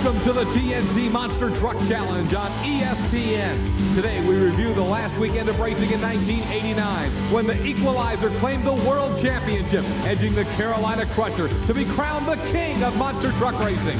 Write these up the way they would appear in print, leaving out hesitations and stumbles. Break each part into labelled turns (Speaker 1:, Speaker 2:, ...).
Speaker 1: Welcome to the TNT Monster Truck Challenge on ESPN. Today we review the last weekend of racing in 1989 when the Equalizer claimed the World Championship, edging the Carolina Crusher to be crowned the king of monster truck racing.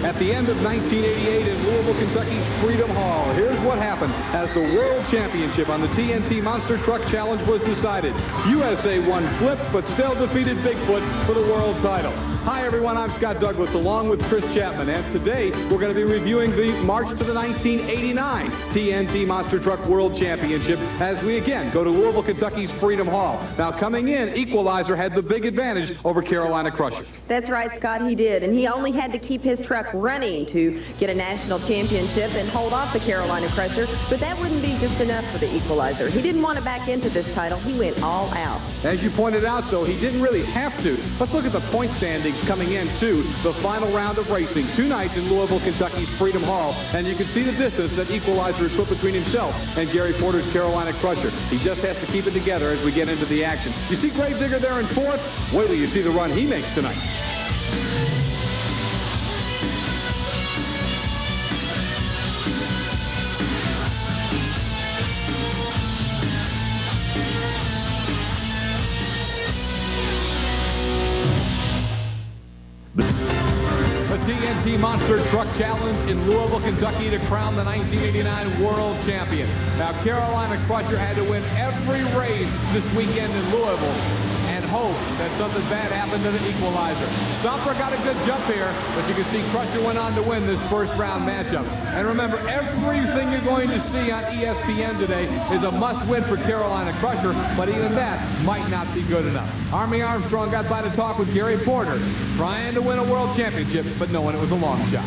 Speaker 1: At the end of 1988 in Louisville, Kentucky's Freedom Hall, here's what happened as the World Championship on the TNT Monster Truck Challenge was decided. USA won Flip, but still defeated Bigfoot for the world title. Hi everyone, I'm Scott Douglas along with Chris Chapman, and today we're going to be reviewing the March to the 1989 TNT Monster Truck World Championship as we again go to Louisville, Kentucky's Freedom Hall. Now coming in, Equalizer had the big advantage over Carolina Crusher.
Speaker 2: That's right, Scott, he did, and he only had to keep his truck running to get a national championship and hold off the Carolina Crusher, but that wouldn't be just enough for the Equalizer. He didn't want to back into this title. He went all out.
Speaker 1: As you pointed out, though, he didn't really have to. Let's look at the point standings coming into the final round of racing. 2 nights in Louisville, Kentucky's Freedom Hall, and you can see the distance that Equalizer has put between himself and Gary Porter's Carolina Crusher. He just has to keep it together as we get into the action. You see Gravedigger there in 4th? Wait till you see the run he makes tonight. TNT Monster Truck Challenge in Louisville, Kentucky to crown the 1989 World Champion. Now, Carolina Crusher had to win every race this weekend in Louisville and hope that something bad happened to the Equalizer. Stomper got a good jump here, but you can see Crusher went on to win this first round matchup. And remember, everything you're going to see on ESPN today is a must-win for Carolina Crusher, but even that might not be good enough. Army Armstrong got by to talk with Gary Porter, trying to win a world championship, but knowing it was a long shot.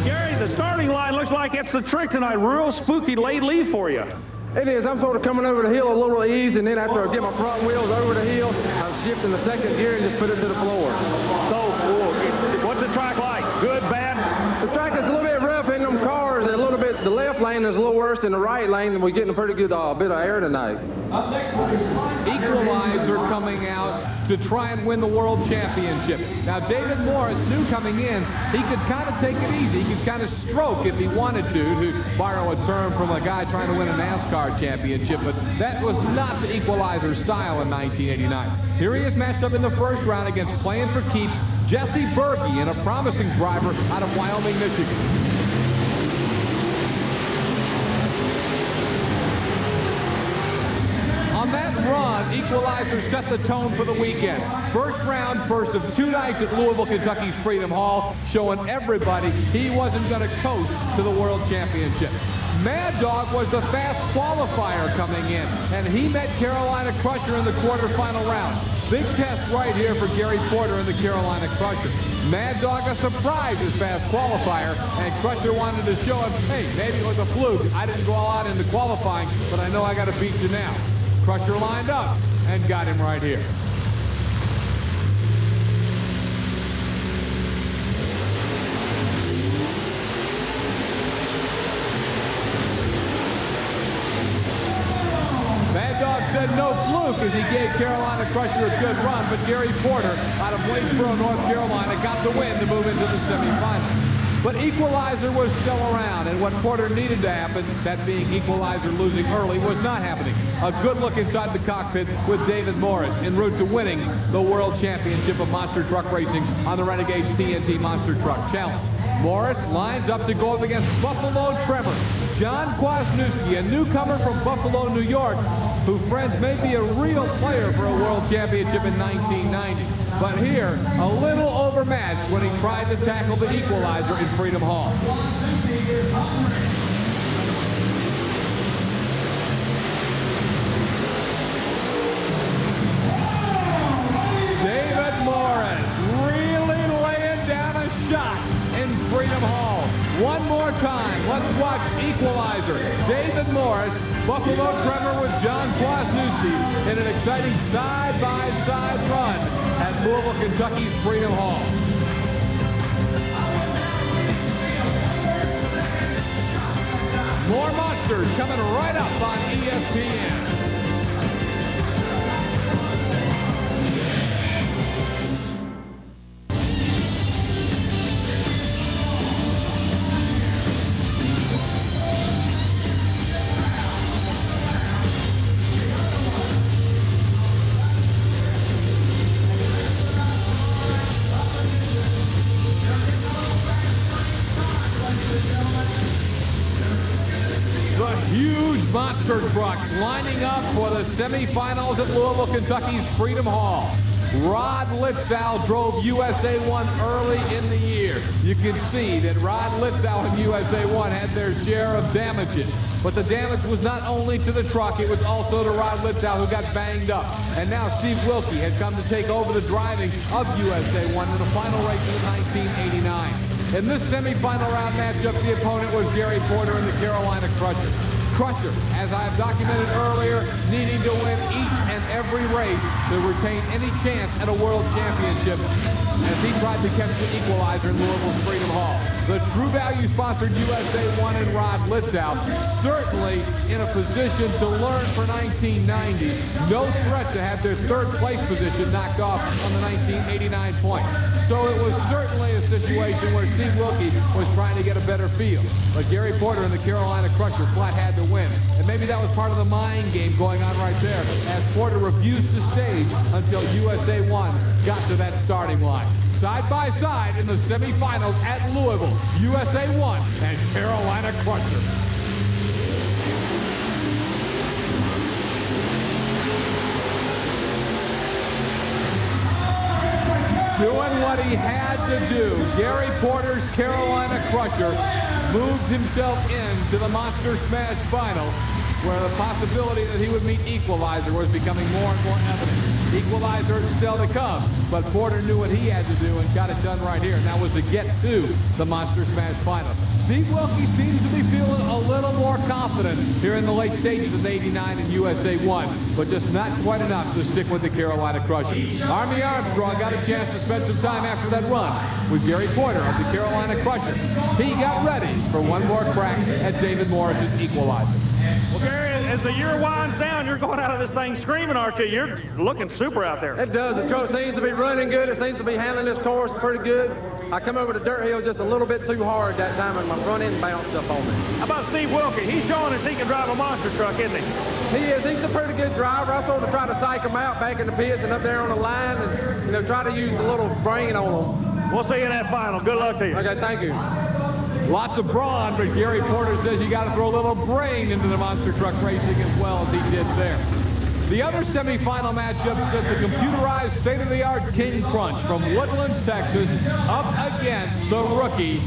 Speaker 3: Gary, the starting line looks like it's the trick tonight. Real spooky late lead for you.
Speaker 4: It is. I'm sort of coming over the hill a little ease, and then after I get my front wheels over the hill, I'm shifting the second gear and just put it to the floor.
Speaker 3: So, what's the track like? Good, bad?
Speaker 4: The track is a little bit rough in them cars. A little bit. The left lane is a little worse than the right lane, and we're getting a pretty good bit of air tonight.
Speaker 1: Equalizer coming out to try and win the World Championship. Now, David Morris knew coming in he could kind of take it easy. He could kind of stroke if he wanted to borrow a term from a guy trying to win a NASCAR championship, but that was not the Equalizer's style in 1989. Here he is matched up in the first round against playing for keeps Jesse Berge, and a promising driver out of Wyoming, Michigan. On that run, Equalizer set the tone for the weekend. First round, first of 2 nights at Louisville, Kentucky's Freedom Hall, showing everybody he wasn't going to coast to the World Championship. Mad Dog was the fast qualifier coming in, and he met Carolina Crusher in the quarterfinal round. Big test right here for Gary Porter and the Carolina Crusher. Mad Dog a surprise as fast qualifier, and Crusher wanted to show him, hey, maybe it was a fluke. I didn't go all out into qualifying, but I know I got to beat you now. Crusher lined up and got him right here. Mad Dog said no fluke as he gave Carolina Crusher a good run, but Gary Porter out of Waynesboro, North Carolina got the win to move into the semifinals. But Equalizer was still around, and what Porter needed to happen, that being Equalizer losing early, was not happening. A good look inside the cockpit with David Morris en route to winning the World Championship of Monster Truck Racing on the Renegades TNT Monster Truck Challenge. Morris lines up to go up against Buffalo Trevor, John Kwasniewski, a newcomer from Buffalo, New York, who, friends, may be a real player for a World Championship in 1990. But here, a little overmatched when he tried to tackle the Equalizer in Freedom Hall. David Morris really laying down a watch Equalizer, David Morris, Buffalo Trevor with John Kwasniewski in an exciting side-by-side run at Louisville, Kentucky's Freedom Hall. More monsters coming right up on ESPN. Monster trucks lining up for the semifinals at Louisville, Kentucky's Freedom Hall. Rod Litzow drove USA 1 early in the year. You can see that Rod Litzow and USA 1 had their share of damages. But the damage was not only to the truck, it was also to Rod Litzow, who got banged up. And now Steve Wilkie had come to take over the driving of USA 1 in the final race of 1989. In this semifinal round matchup, the opponent was Gary Porter and the Carolina Crusher. Crusher, as I have documented earlier, needing to win each and every race to retain any chance at a world championship as he tried to catch the equalizer in Louisville's Freedom Hall. The True Value sponsored USA 1 and Rod Litzow certainly in a position to learn for 1990. No threat to have their third place position knocked off on the 1989 point. So it was certainly a situation where Steve Wilkie was trying to get a better feel. But Gary Porter and the Carolina Crusher flat had to win. And maybe that was part of the mind game going on right there as Porter refused to stage until USA 1 got to that starting line. Side by side in the semifinals at Louisville, USA 1 and Carolina Crusher. Doing what he had to do, Gary Porter's Carolina Crusher moved himself into the Monster Smash final, where the possibility that he would meet Equalizer was becoming more and more evident. Equalizer is still to come, but Porter knew what he had to do and got it done right here, and that was to get to the Monster Smash final. Steve Wilkie seems to be feeling a little more confident here in the late stages of '89 and USA 1, but just not quite enough to stick with the Carolina Crusher. Army Armstrong got a chance to spend some time after that run with Gary Porter of the Carolina Crusher. He got ready for one more crack at David Morris's Equalizer.
Speaker 3: Well, Gary, as the year winds down, you're going out of this thing screaming, aren't you? You're looking super out there.
Speaker 4: It does. The truck seems to be running good. It seems to be handling this course pretty good. I come over the dirt hill just a little bit too hard that time, and my front end bounced up on me.
Speaker 3: How about Steve Wilkie? He's showing us he can drive a monster truck, isn't he?
Speaker 4: He is. He's a pretty good driver. I sort of try to psych him out back in the pits and up there on the line and, try to use a little brain on him.
Speaker 3: We'll see you in that final. Good luck to you.
Speaker 4: Okay, thank you.
Speaker 1: Lots of brawn, but Gary Porter says you got to throw a little brain into the monster truck racing as well as he did there. The other semifinal matchup is the computerized state-of-the-art King Crunch from Woodlands, Texas, up against the rookie,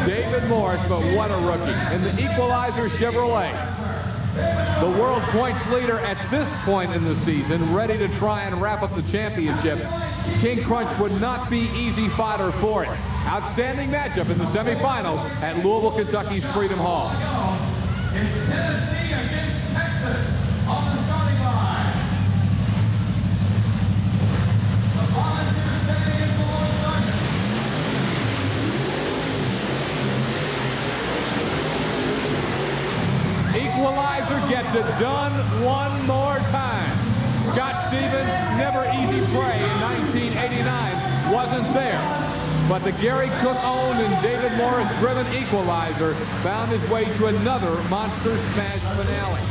Speaker 1: David Morris, but what a rookie, in the Equalizer Chevrolet. The world points leader at this point in the season, ready to try and wrap up the championship. King Crunch would not be easy fodder for it. Outstanding matchup in the semifinals at Louisville, Kentucky's Freedom Hall.
Speaker 5: It's Tennessee against Texas on the starting line. The Volunteers standing against the Lone Sergeant.
Speaker 1: Equalizer gets it done one more time. Scott Stevens, never easy prey in 1989, wasn't there. But the Gary Cook-owned and David Morris-driven Equalizer found his way to another Monster Smash finale.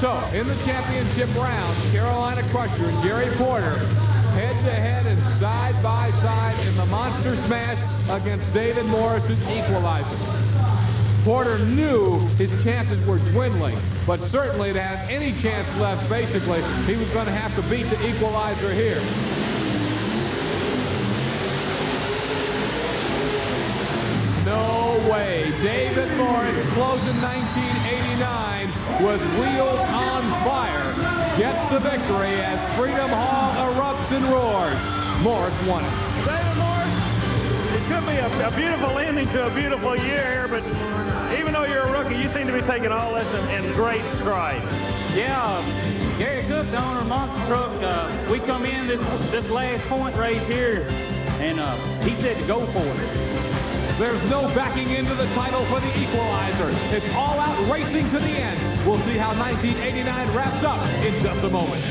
Speaker 1: So, in the championship round, Carolina Crusher and Gary Porter head-to-head and side-by-side in the Monster Smash against David Morris's Equalizer. Porter knew his chances were dwindling, but certainly to have any chance left, basically, he was going to have to beat the Equalizer here. No way. David Morris, closing 1989 with wheels on fire, gets the victory as Freedom Hall erupts and roars. Morris won it.
Speaker 3: David Morris, it could be a beautiful ending to a beautiful year here, but Even though you're a rookie, you seem to be taking all this in great stride.
Speaker 6: Yeah, Gary Cook, the owner of Monster Truck, we come in this last point race here, and he said to go for it.
Speaker 1: There's no backing into the title for the equalizer. It's all out racing to the end. We'll see how 1989 wraps up in just a moment.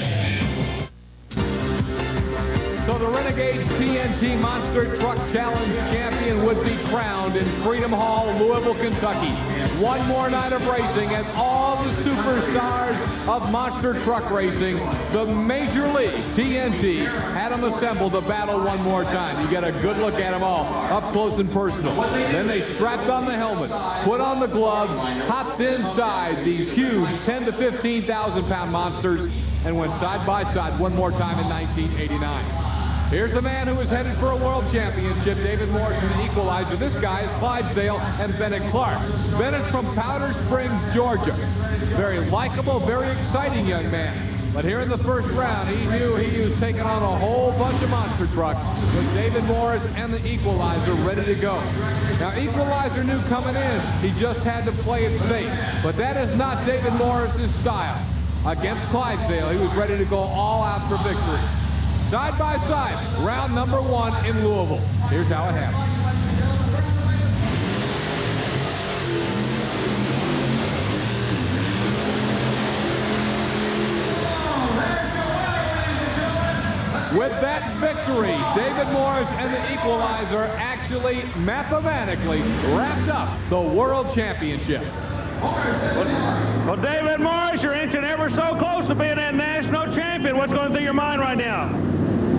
Speaker 1: So the Renegades TNT Monster Truck Challenge champion would be crowned in Freedom Hall, Louisville, Kentucky. One more night of racing as all the superstars of monster truck racing, the Major League TNT, had them assembled to battle one more time. You get a good look at them all, up close and personal. Then they strapped on the helmets, put on the gloves, hopped inside these huge 10 to 15,000 pound monsters, and went side by side one more time in 1989. Here's the man who was headed for a world championship, David Morris from the equalizer. This guy is Clydesdale and Bennett Clark. Bennett's from Powder Springs, Georgia. Very likable, very exciting young man. But here in the first round, he knew he was taking on a whole bunch of monster trucks with David Morris and the equalizer ready to go. Now, equalizer knew coming in, he just had to play it safe. But that is not David Morris's style. Against Clydesdale, he was ready to go all out for victory. Side by side, round number one in Louisville. Here's how it happened. With that victory, David Morris and the equalizer actually mathematically wrapped up the World Championship.
Speaker 3: Well, David Morris, you're inching ever so close to being that national champion. What's going through your mind right now?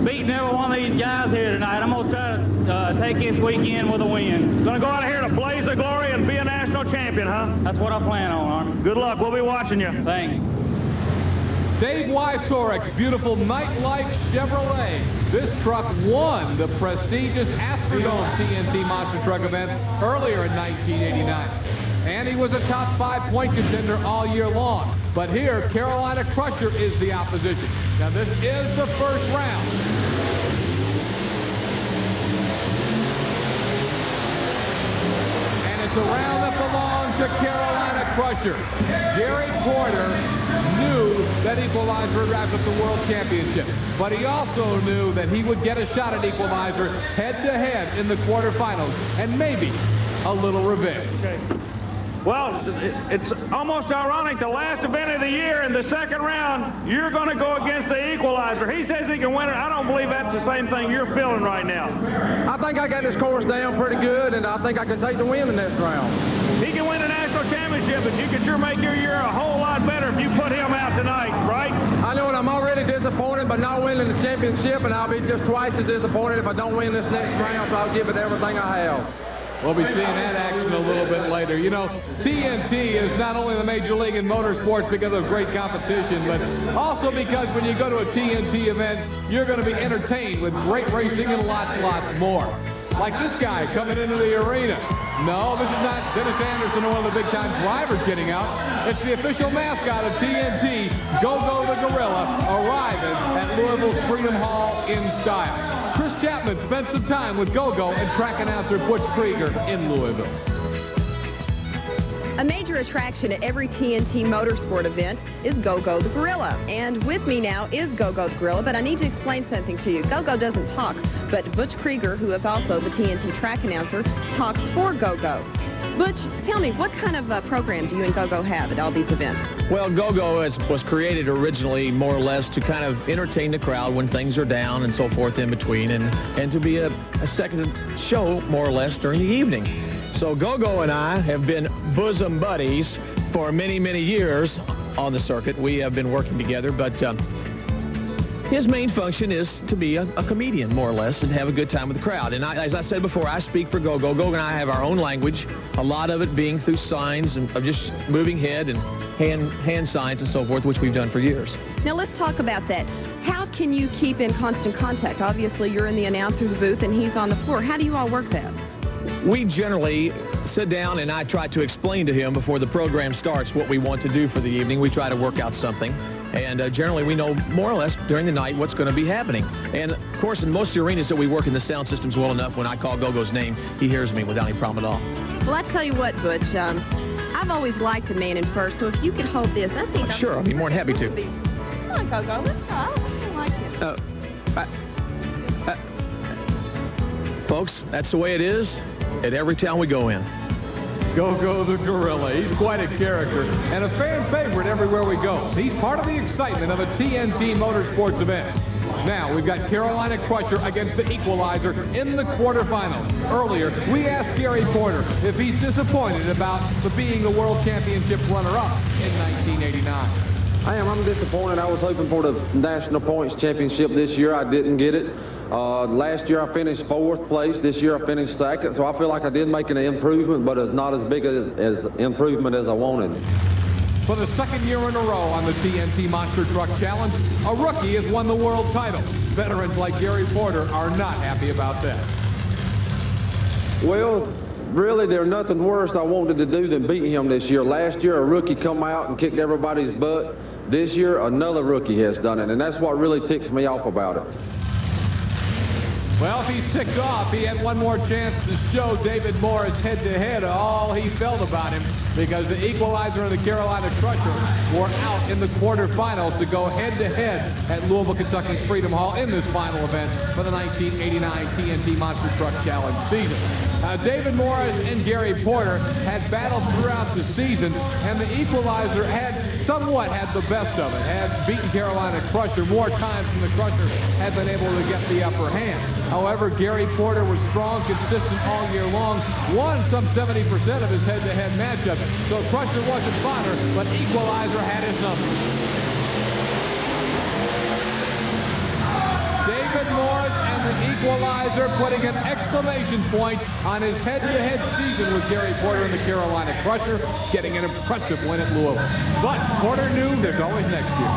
Speaker 6: Beating every one of these guys here tonight. I'm going to try to take this weekend with a win.
Speaker 3: Going to go out of here to blaze the glory and be a national champion, huh?
Speaker 6: That's what I plan on, Army.
Speaker 3: Good luck. We'll be watching you.
Speaker 6: Thanks.
Speaker 1: Dave Wysorek's beautiful Nightlife Chevrolet. This truck won the prestigious Astrodome TNT Monster Truck event earlier in 1989. And he was a top 5-point contender all year long. But here, Carolina Crusher is the opposition. Now, this is the first round. And it's a round that belongs to Carolina Crusher. Jerry Porter knew that equalizer would wrap up the World Championship. But he also knew that he would get a shot at equalizer head-to-head in the quarterfinals. And maybe a little revenge.
Speaker 3: Okay. Well, it's almost ironic. The last event of the year in the second round, you're going to go against the equalizer. He says he can win it. I don't believe that's the same thing you're feeling right now.
Speaker 4: I think I got this course down pretty good, and I think I can take the win in this round.
Speaker 3: He can win a national championship, but you could sure make your year a whole lot better if you put him out tonight, right?
Speaker 4: I know, and I'm already disappointed by not winning the championship, and I'll be just twice as disappointed if I don't win this next round, so I'll give it everything I have.
Speaker 1: We'll be seeing that action a little bit later. You know, TNT is not only the major league in motorsports because of great competition, but also because when you go to a TNT event, you're going to be entertained with great racing and lots more. Like this guy coming into the arena. No, this is not Dennis Anderson or one of the big-time drivers getting out. It's the official mascot of TNT, Gogo the Gorilla, arriving at Louisville's Freedom Hall in style. Chris Chapman spent some time with Gogo and track announcer Butch Krieger in Louisville.
Speaker 2: A major attraction at every TNT motorsport event is Gogo the Gorilla. And with me now is Gogo the Gorilla, but I need to explain something to you. Gogo doesn't talk, but Butch Krieger, who is also the TNT track announcer, talks for Gogo. Butch, tell me, what kind of program do you and Gogo have at all these events?
Speaker 7: Well, Gogo was created originally more or less to kind of entertain the crowd when things are down and so forth in between, and to be a second show more or less during the evening. So Gogo and I have been bosom buddies for many years on the circuit. We have been working together, but his main function is to be a comedian, more or less, and have a good time with the crowd. And as I said before, I speak for Gogo. Gogo and I have our own language, a lot of it being through signs and of just moving head and hand signs and so forth, which we've done for years.
Speaker 2: Now let's talk about that. How can you keep in constant contact? Obviously, you're in the announcer's booth and he's on the floor. How do you all work that?
Speaker 7: We generally sit down and I try to explain to him before the program starts what we want to do for the evening. We try to work out something. And generally, we know more or less during the night what's going to be happening. And, of course, in most of the arenas that we work in, the sound system's well enough. When I call Gogo's name, he hears me without any problem at all.
Speaker 2: Well, I tell you what, Butch, I've always liked a man in first, so if you could hold this, I think...
Speaker 7: Sure, I'll be more than happy to.
Speaker 2: Come on, Gogo, let's go. I like it.
Speaker 7: Folks, that's the way it is at every town we go in.
Speaker 1: Gogo the Gorilla. He's quite a character and a fan favorite everywhere we go. He's part of the excitement of a TNT Motorsports event. Now, we've got Carolina Crusher against the Equalizer in the quarterfinals. Earlier, we asked Gary Porter if he's disappointed about being the World Championship runner-up in 1989.
Speaker 4: I'm disappointed. I was hoping for the National Points Championship this year. I didn't get it. Last year I finished 4th place. This year I finished 2nd. So I feel like I did make an improvement, but it's not as big as improvement as I wanted.
Speaker 1: For the 2nd year in a row on the TNT Monster Truck Challenge, a rookie has won the world title. Veterans like Gary Porter are not happy about that.
Speaker 4: Well, really, there's nothing worse I wanted to do than beat him this year. Last year, a rookie come out and kicked everybody's butt. This year, another rookie has done it, and that's what really ticks me off about it.
Speaker 1: Well, if he's ticked off, he had one more chance to show David Morris head-to-head all he felt about him, because the Equalizer and the Carolina Crusher were out in the quarterfinals to go head-to-head at Louisville, Kentucky's Freedom Hall in this final event for the 1989 TNT Monster Truck Challenge season. David Morris and Gary Porter had battled throughout the season, and the Equalizer had somewhat had the best of it, had beaten Carolina Crusher more times than the Crusher had been able to get the upper hand. However, Gary Porter was strong, consistent all year long, won some 70% of his head-to-head matchups, so Crusher wasn't fodder, but Equalizer had his number. David Morris and the Equalizer putting an exclamation point on his head-to-head season with Gary Porter and the Carolina Crusher, getting an impressive win at Louisville. But Porter knew there's always next year.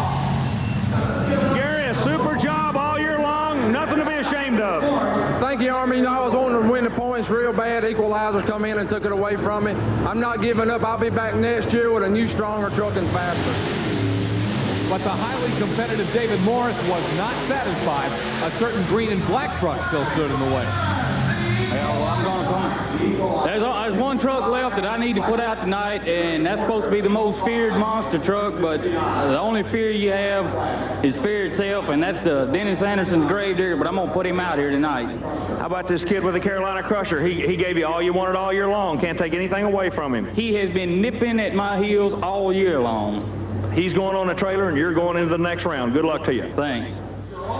Speaker 3: Gary, a super job all year long. Nothing to be ashamed of.
Speaker 4: Thank you, Army. I was wanting to win the points real bad. Equalizer come in and took it away from me. I'm not giving up. I'll be back next year with a new, stronger truck and faster.
Speaker 1: But the highly competitive David Morris was not satisfied. A certain green and black truck still stood in the way.
Speaker 6: Well, I'm going to come. There's one truck left that I need to put out tonight, and that's supposed to be the most feared monster truck, but the only fear you have is fear itself, and that's the Dennis Anderson's Gravedigger, but I'm going to put him out here tonight.
Speaker 3: How about this kid with the Carolina Crusher? He gave you all you wanted all year long. Can't take anything away from him.
Speaker 6: He has been nipping at my heels all year long.
Speaker 3: He's going on a trailer, and you're going into the next round. Good luck to you.
Speaker 6: Thanks.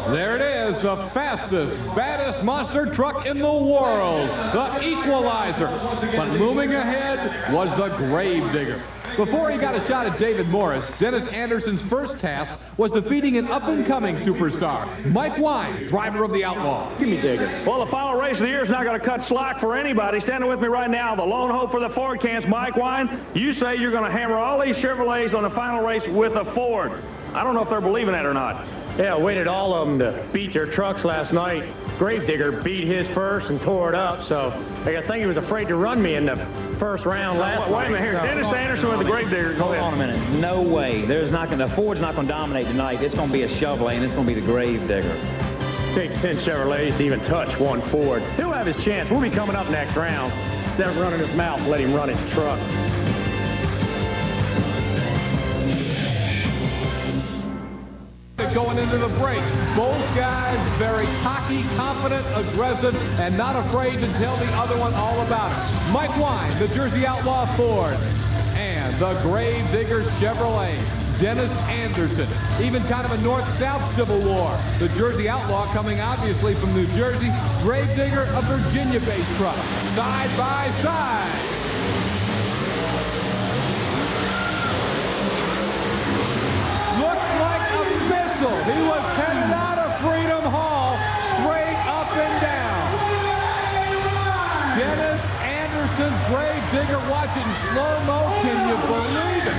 Speaker 1: There it is, the fastest, baddest monster truck in the world, the Equalizer. But moving ahead was the Gravedigger. Before he got a shot at David Morris, Dennis Anderson's first task was defeating an up-and-coming superstar, Mike Wine, driver of the Outlaw.
Speaker 3: Give me Digger. Well, the final race of the year is not going to cut slack for anybody. Standing with me right now, the lone hope for the Ford camps, Mike Wine. You say you're going to hammer all these Chevrolets on the final race with a Ford. I don't know if they're believing that or not.
Speaker 8: Yeah, I waited all of them to beat their trucks last night. Gravedigger beat his first and tore it up, so I think he was afraid to run me in the first round last night.
Speaker 3: Wait a minute here. Dennis Anderson with the Gravedigger. Go
Speaker 9: Hold
Speaker 3: ahead.
Speaker 9: on a minute. No way. The Ford's not going to dominate tonight. It's going to be a Chevrolet, and it's going to be the Gravedigger.
Speaker 8: Takes 10 Chevrolets to even touch one Ford. He'll have his chance. We'll be coming up next round. Instead of running his mouth, let him run his truck.
Speaker 1: Going into the break, both guys very cocky, confident, aggressive, and not afraid to tell the other one all about it. Mike Wine, the Jersey Outlaw Ford, and the Gravedigger Chevrolet, Dennis Anderson. Even kind of a North-South Civil War. The Jersey Outlaw coming obviously from New Jersey, Gravedigger, a Virginia-based truck, side by side. Looks like a missile. He was headed out of Freedom Hall, straight up and down. Dennis Anderson's Gravedigger, watching slow-mo. Can you believe it?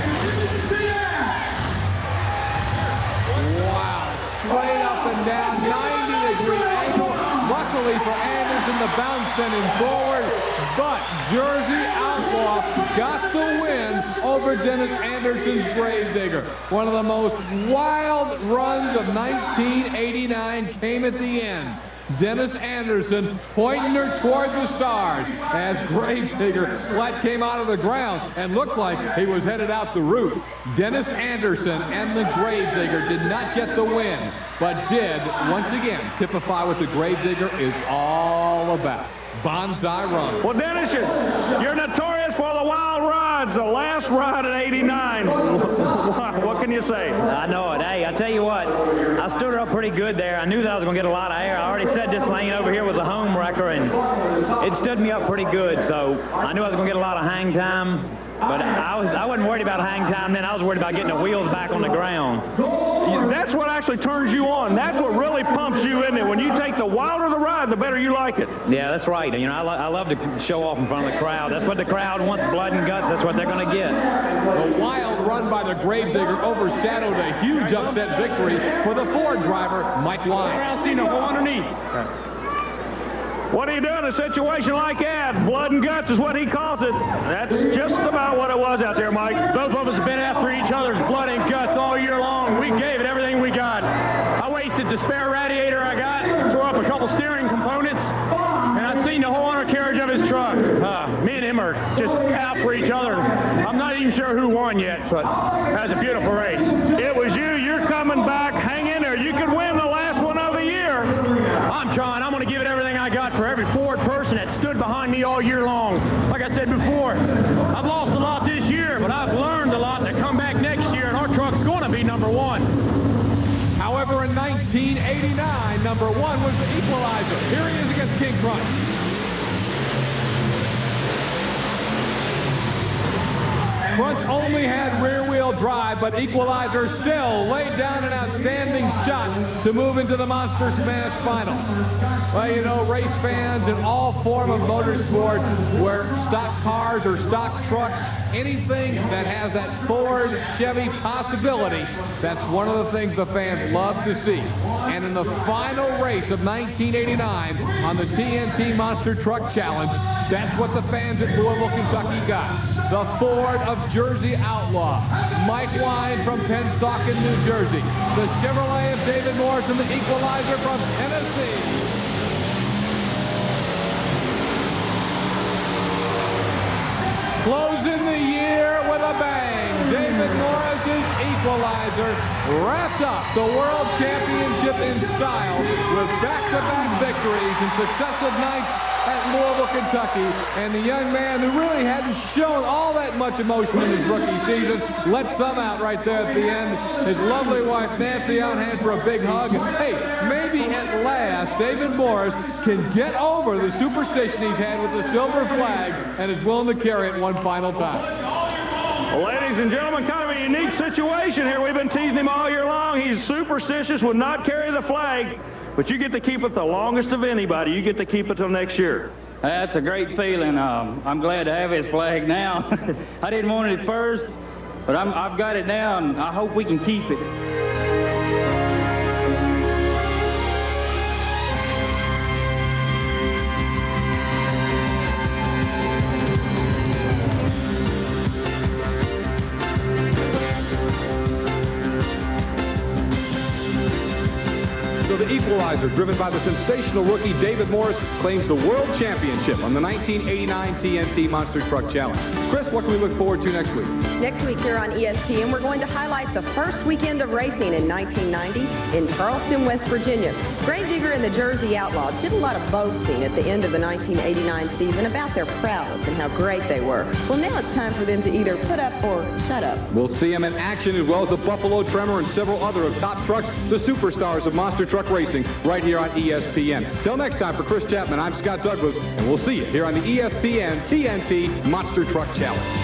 Speaker 1: Wow, straight up and down, 90-degree angle. Luckily for Anderson, the bounce sent him forward, but Jersey Outlaw got the win over Dennis Anderson's Gravedigger. One of the most wild runs of 1989 came at the end. Dennis Anderson pointing her toward the stars as Gravedigger flat came out of the ground and looked like he was headed out the roof. Dennis Anderson and the Gravedigger did not get the win, but did once again typify what the Gravedigger is all about. Bonsai run.
Speaker 3: Well, Dennis, you're notorious for the wild rides. The last ride in '89. What can you say?
Speaker 9: I know it. Hey, I tell you what, I stood her up pretty good there. I knew that I was going to get a lot of air. I already said this lane over here was a home wrecker, and it stood me up pretty good. So I knew I was going to get a lot of hang time. But I wasn't worried about hang time then. I was worried about getting the wheels back on the ground.
Speaker 3: That's what actually turns you on. That's what really pumps you in it. When you take the wilder the ride, the better you like it.
Speaker 9: Yeah, that's right. You know, I love to show off in front of the crowd. That's what the crowd wants, blood and guts. That's what they're going to get.
Speaker 1: The wild run by the Gravedigger overshadowed a huge upset victory for the Ford driver, Mike Wine.
Speaker 3: Go underneath. What do you do in a situation like that? Blood and guts is what he calls it. That's just about what it was out there, Mike.
Speaker 8: Both of us have been after each other's blood and guts all year long. We gave it everything we got. I wasted the spare radiator I got, tore up a couple steering components, and I seen the whole undercarriage of his truck. Me and him are just out for each other. I'm not even sure who won yet, but that was a beautiful race.
Speaker 3: It was you. You're coming back. Hang in there. You could win the last one of the year.
Speaker 8: I'm trying. I'm going to give it everything I got for every Ford person that stood behind me all year long. Like I said before, I've lost a lot this year, but I've learned a lot to come back next year, and our truck's going to be #1.
Speaker 1: However, in 1989, #1 was the equalizer. Here he is against King Crunch. Crunch only had rear-wheel drive, but Equalizer still laid down an outstanding shot to move into the Monster Smash final. Well, you know, race fans in all form of motorsports, where stock cars or stock trucks, anything that has that Ford, Chevy possibility, that's one of the things the fans love to see. And in the final race of 1989 on the TNT Monster Truck Challenge, that's what the fans at Louisville, Kentucky got. The Ford of Jersey Outlaw, Mike Wine from Pennsauken, New Jersey, the Chevrolet of David Morris and the Equalizer from Tennessee. Closing the year with a bang, David Morris's Equalizer wrapped up the World Championship in style with back-to-back victories in successive nights at Louisville, Kentucky, and the young man who really hadn't shown all that much emotion in his rookie season let some out right there at the end. His lovely wife Nancy on hand for a big hug. And hey, maybe at last David Morris can get over the superstition he's had with the silver flag and is willing to carry it one final time.
Speaker 3: Well, ladies and gentlemen, kind of a unique situation here. We've been teasing him all year long. He's superstitious, would not carry the flag. But you get to keep it the longest of anybody. You get to keep it till next year.
Speaker 6: That's a great feeling. I'm glad to have his flag now. I didn't want it at first, but I've got it now, and I hope we can keep it.
Speaker 1: So the Equalizer, driven by the sensational rookie David Morris, claims the World Championship on the 1989 TNT Monster Truck Challenge. Chris, what can we look forward to next week?
Speaker 2: Next week here on ESPN, we're going to highlight the first weekend of racing in 1990 in Charleston, West Virginia. Gravedigger and the Jersey Outlaws did a lot of boasting at the end of the 1989 season about their prowess and how great they were. Well, now it's time for them to either put up or shut up.
Speaker 1: We'll see them in action as well as the Buffalo Tremor and several other of top trucks, the superstars of Monster Truck Racing, right here on ESPN. Till next time, for Chris Chapman, I'm Scott Douglas, and we'll see you here on the ESPN TNT Monster Truck Challenge.